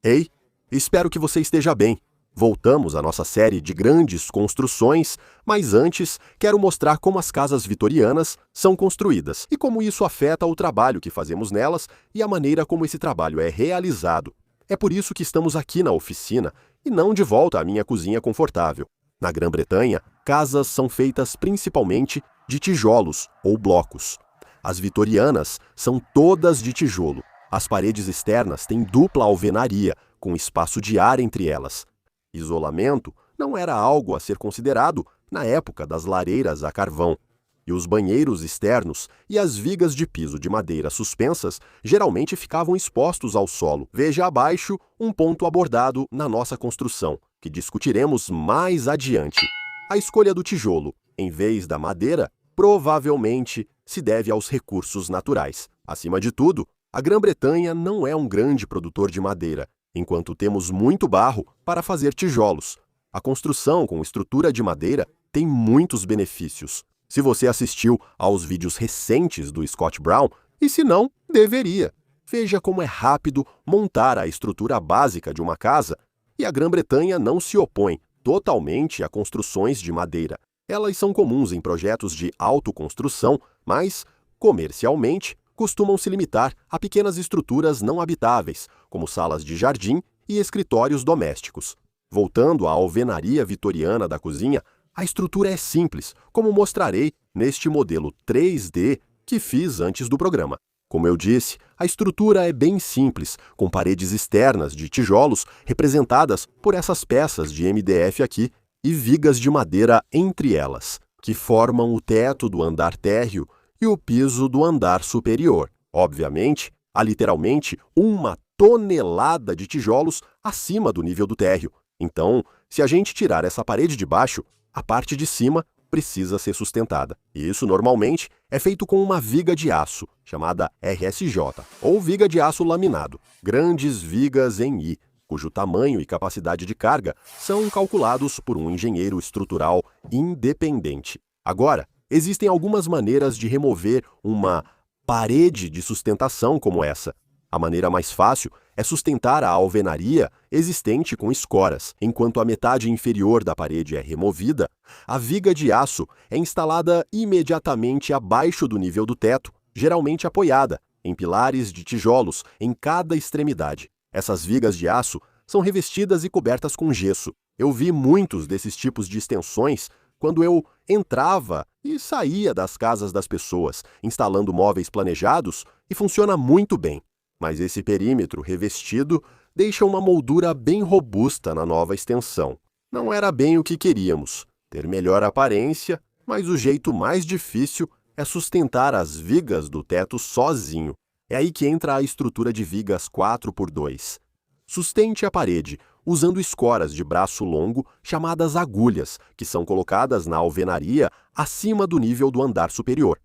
Ei, espero que você esteja bem. Voltamos à nossa série de grandes construções, mas antes quero mostrar como as casas vitorianas são construídas e como isso afeta o trabalho que fazemos nelas e a maneira como esse trabalho é realizado. É por isso que estamos aqui na oficina e não de volta à minha cozinha confortável. Na Grã-Bretanha, casas são feitas principalmente de tijolos ou blocos. As vitorianas são todas de tijolo. As paredes externas têm dupla alvenaria, com espaço de ar entre elas. Isolamento não era algo a ser considerado na época das lareiras a carvão. E os banheiros externos e as vigas de piso de madeira suspensas geralmente ficavam expostos ao solo. Veja abaixo um ponto abordado na nossa construção, que discutiremos mais adiante. A escolha do tijolo, em vez da madeira, provavelmente se deve aos recursos naturais. Acima de tudo, a Grã-Bretanha não é um grande produtor de madeira, enquanto temos muito barro para fazer tijolos. A construção com estrutura de madeira tem muitos benefícios. Se você assistiu aos vídeos recentes do Scott Brown, e se não, deveria. Veja como é rápido montar a estrutura básica de uma casa, e a Grã-Bretanha não se opõe totalmente a construções de madeira. Elas são comuns em projetos de autoconstrução, mas, comercialmente, costumam se limitar a pequenas estruturas não habitáveis, como salas de jardim e escritórios domésticos. Voltando à alvenaria vitoriana da cozinha, a estrutura é simples, como mostrarei neste modelo 3D que fiz antes do programa. Como eu disse, a estrutura é bem simples, com paredes externas de tijolos representadas por essas peças de MDF aqui e vigas de madeira entre elas, que formam o teto do andar térreo e o piso do andar superior. Obviamente, há literalmente 1 tonelada de tijolos acima do nível do térreo. Então, se a gente tirar essa parede de baixo, a parte de cima precisa ser sustentada. E isso normalmente é feito com uma viga de aço, chamada RSJ, ou viga de aço laminado. Grandes vigas em I, cujo tamanho e capacidade de carga são calculados por um engenheiro estrutural independente. Agora, existem algumas maneiras de remover uma parede de sustentação como essa. A maneira mais fácil é sustentar a alvenaria existente com escoras. Enquanto a metade inferior da parede é removida, a viga de aço é instalada imediatamente abaixo do nível do teto, geralmente apoiada em pilares de tijolos em cada extremidade. Essas vigas de aço são revestidas e cobertas com gesso. Eu vi muitos desses tipos de extensões quando eu entrava e saía das casas das pessoas, instalando móveis planejados, e funciona muito bem. Mas esse perímetro revestido deixa uma moldura bem robusta na nova extensão. Não era bem o que queríamos, ter melhor aparência, mas o jeito mais difícil é sustentar as vigas do teto sozinho. É aí que entra a estrutura de vigas 4x2. Sustente a parede usando escoras de braço longo chamadas agulhas, que são colocadas na alvenaria acima do nível do andar superior.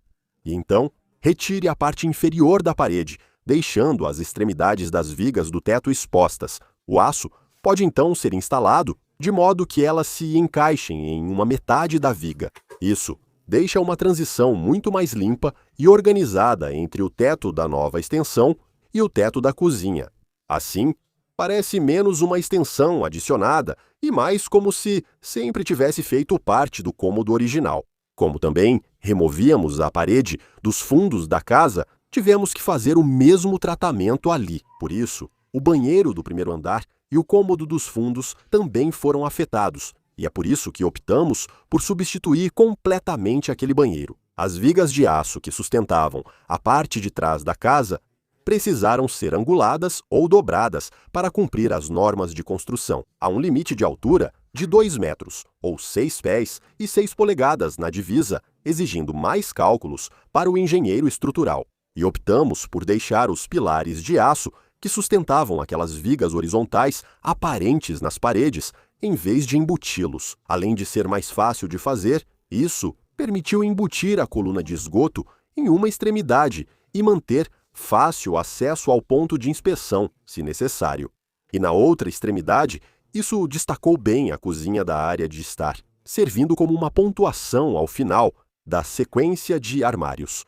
E então, retire a parte inferior da parede, deixando as extremidades das vigas do teto expostas. O aço pode então ser instalado de modo que elas se encaixem em uma metade da viga. Isso deixa uma transição muito mais limpa e organizada entre o teto da nova extensão e o teto da cozinha. Assim, parece menos uma extensão adicionada e mais como se sempre tivesse feito parte do cômodo original. Como também removíamos a parede dos fundos da casa, tivemos que fazer o mesmo tratamento ali. Por isso, o banheiro do primeiro andar e o cômodo dos fundos também foram afetados, e é por isso que optamos por substituir completamente aquele banheiro. As vigas de aço que sustentavam a parte de trás da casa precisaram ser anguladas ou dobradas para cumprir as normas de construção. Há um limite de altura de 2 metros, ou 6 pés e 6 polegadas na divisa, exigindo mais cálculos para o engenheiro estrutural. E optamos por deixar os pilares de aço que sustentavam aquelas vigas horizontais aparentes nas paredes, em vez de embuti-los. Além de ser mais fácil de fazer, isso permitiu embutir a coluna de esgoto em uma extremidade e manter fácil acesso ao ponto de inspeção, se necessário. E na outra extremidade, isso destacou bem a cozinha da área de estar, servindo como uma pontuação ao final da sequência de armários.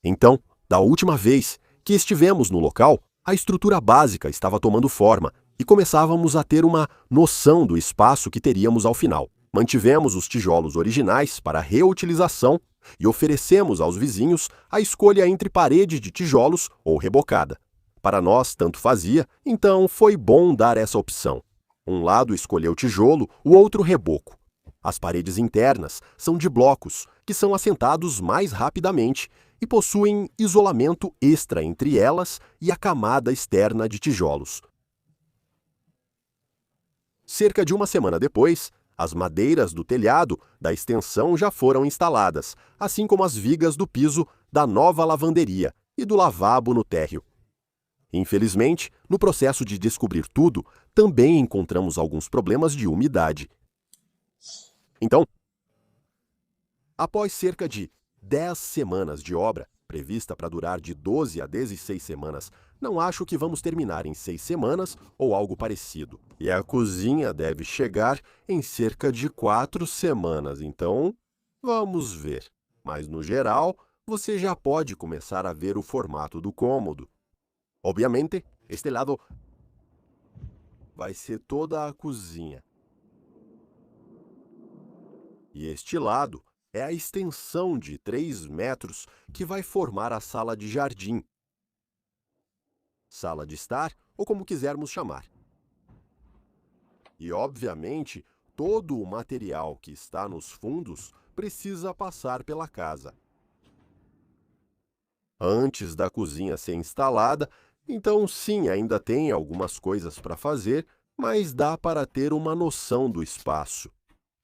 Então, da última vez que estivemos no local, a estrutura básica estava tomando forma e começávamos a ter uma noção do espaço que teríamos ao final. Mantivemos os tijolos originais para reutilização e oferecemos aos vizinhos a escolha entre parede de tijolos ou rebocada. Para nós, tanto fazia, então foi bom dar essa opção. Um lado escolheu tijolo, o outro reboco. As paredes internas são de blocos, que são assentados mais rapidamente e possuem isolamento extra entre elas e a camada externa de tijolos. Cerca de uma semana depois, as madeiras do telhado da extensão já foram instaladas, assim como as vigas do piso da nova lavanderia e do lavabo no térreo. Infelizmente, no processo de descobrir tudo, também encontramos alguns problemas de umidade. Então, após cerca de 10 semanas de obra, prevista para durar de 12 a 16 semanas, não acho que vamos terminar em 6 semanas ou algo parecido. E a cozinha deve chegar em cerca de 4 semanas, então vamos ver. Mas no geral, você já pode começar a ver o formato do cômodo. Obviamente, este lado vai ser toda a cozinha. E este lado é a extensão de 3 metros que vai formar a sala de jardim. Sala de estar, ou como quisermos chamar. E, obviamente, todo o material que está nos fundos precisa passar pela casa. Antes da cozinha ser instalada, então sim, ainda tem algumas coisas para fazer, mas dá para ter uma noção do espaço.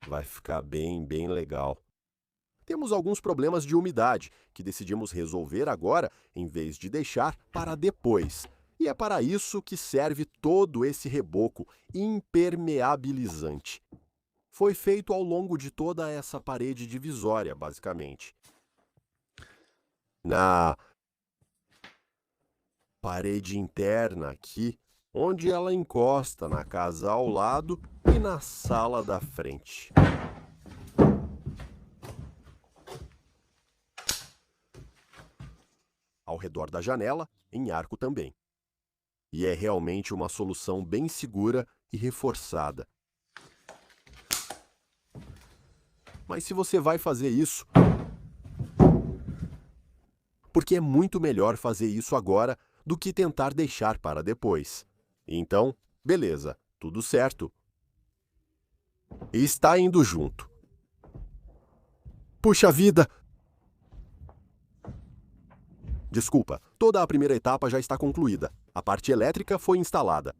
Vai ficar bem legal. Temos alguns problemas de umidade, que decidimos resolver agora, em vez de deixar para depois. E é para isso que serve todo esse reboco impermeabilizante. Foi feito ao longo de toda essa parede divisória, basicamente. Na parede interna aqui, onde ela encosta na casa ao lado e na sala da frente. Ao redor da janela, em arco também. E é realmente uma solução bem segura e reforçada. Mas se você vai fazer isso, porque é muito melhor fazer isso agora do que tentar deixar para depois. Então, beleza, tudo certo. E está indo junto. Puxa vida! Desculpa, toda a primeira etapa já está concluída. A parte elétrica foi instalada.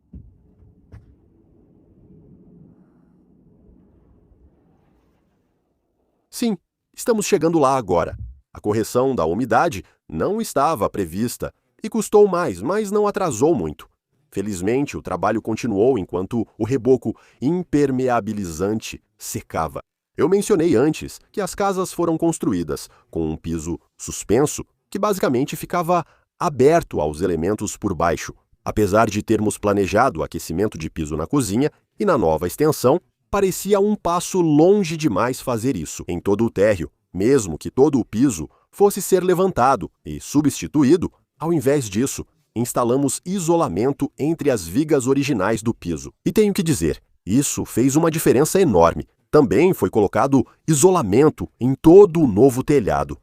Sim, estamos chegando lá agora. A correção da umidade não estava prevista e custou mais, mas não atrasou muito. Felizmente, o trabalho continuou enquanto o reboco impermeabilizante secava. Eu mencionei antes que as casas foram construídas com um piso suspenso, que basicamente ficava aberto aos elementos por baixo. Apesar de termos planejado o aquecimento de piso na cozinha e na nova extensão, parecia um passo longe demais fazer isso em todo o térreo, mesmo que todo o piso fosse ser levantado e substituído. Ao invés disso, instalamos isolamento entre as vigas originais do piso. E tenho que dizer, isso fez uma diferença enorme. Também foi colocado isolamento em todo o novo telhado.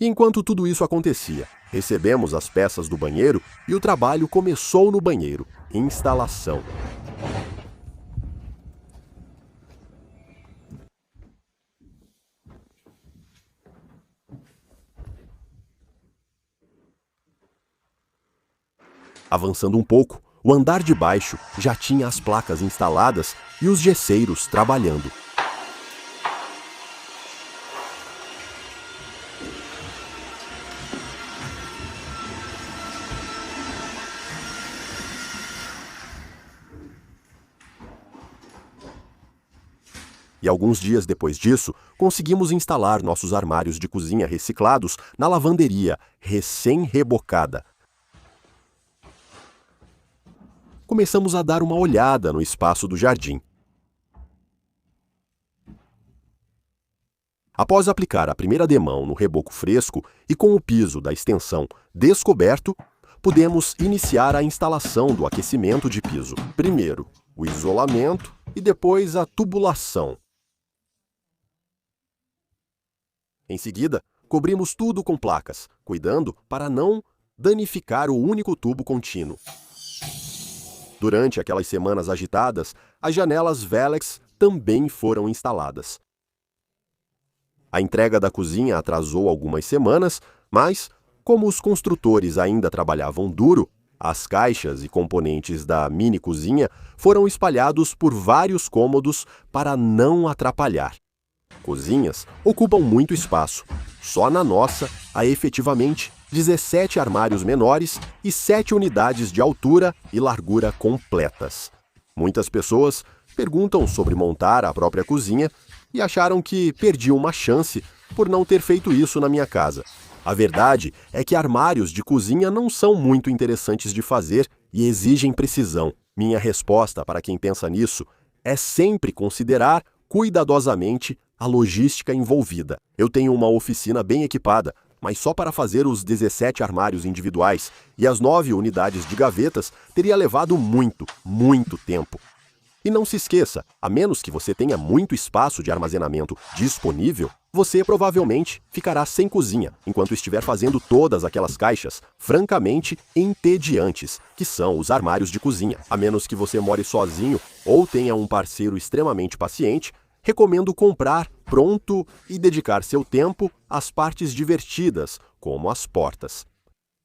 Enquanto tudo isso acontecia, recebemos as peças do banheiro e o trabalho começou no banheiro. Instalação. Avançando um pouco, o andar de baixo já tinha as placas instaladas e os gesseiros trabalhando. E alguns dias depois disso, conseguimos instalar nossos armários de cozinha reciclados na lavanderia, recém-rebocada. Começamos a dar uma olhada no espaço do jardim. Após aplicar a primeira demão no reboco fresco e com o piso da extensão descoberto, podemos iniciar a instalação do aquecimento de piso. Primeiro, o isolamento e depois a tubulação. Em seguida, cobrimos tudo com placas, cuidando para não danificar o único tubo contínuo. Durante aquelas semanas agitadas, as janelas Velex também foram instaladas. A entrega da cozinha atrasou algumas semanas, mas, como os construtores ainda trabalhavam duro, as caixas e componentes da mini cozinha foram espalhados por vários cômodos para não atrapalhar. Cozinhas ocupam muito espaço. Só na nossa há efetivamente 17 armários menores e 7 unidades de altura e largura completas. Muitas pessoas perguntam sobre montar a própria cozinha e acharam que perdi uma chance por não ter feito isso na minha casa. A verdade é que armários de cozinha não são muito interessantes de fazer e exigem precisão. Minha resposta para quem pensa nisso é sempre considerar cuidadosamente a logística envolvida. Eu tenho uma oficina bem equipada, mas só para fazer os 17 armários individuais e as 9 unidades de gavetas teria levado muito tempo. E não se esqueça, a menos que você tenha muito espaço de armazenamento disponível, você provavelmente ficará sem cozinha enquanto estiver fazendo todas aquelas caixas francamente entediantes, que são os armários de cozinha. A menos que você more sozinho ou tenha um parceiro extremamente paciente, recomendo comprar pronto e dedicar seu tempo às partes divertidas, como as portas.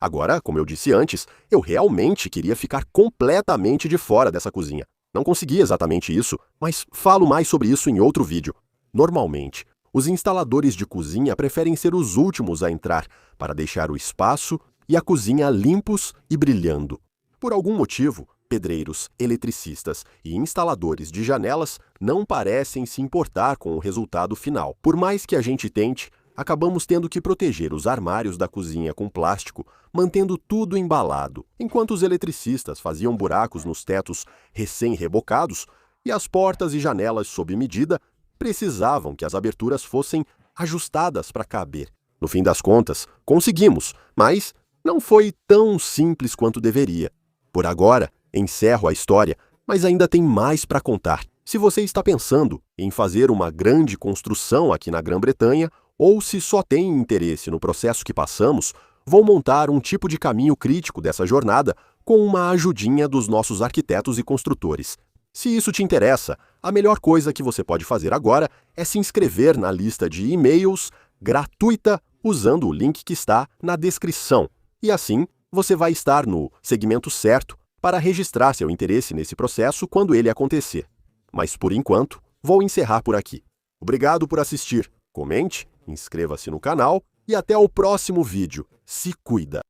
Agora, como eu disse antes, eu realmente queria ficar completamente de fora dessa cozinha. Não consegui exatamente isso, mas falo mais sobre isso em outro vídeo. Normalmente, os instaladores de cozinha preferem ser os últimos a entrar para deixar o espaço e a cozinha limpos e brilhando. Por algum motivo, pedreiros, eletricistas e instaladores de janelas não parecem se importar com o resultado final. Por mais que a gente tente, acabamos tendo que proteger os armários da cozinha com plástico, mantendo tudo embalado, enquanto os eletricistas faziam buracos nos tetos recém-rebocados e as portas e janelas sob medida precisavam que as aberturas fossem ajustadas para caber. No fim das contas, conseguimos, mas não foi tão simples quanto deveria. Por agora, encerro a história, mas ainda tem mais para contar. Se você está pensando em fazer uma grande construção aqui na Grã-Bretanha, ou se só tem interesse no processo que passamos, vou montar um tipo de caminho crítico dessa jornada com uma ajudinha dos nossos arquitetos e construtores. Se isso te interessa, a melhor coisa que você pode fazer agora é se inscrever na lista de e-mails gratuita usando o link que está na descrição. E assim, você vai estar no segmento certo para registrar seu interesse nesse processo quando ele acontecer. Mas por enquanto, vou encerrar por aqui. Obrigado por assistir. Comente, inscreva-se no canal e até o próximo vídeo. Se cuida!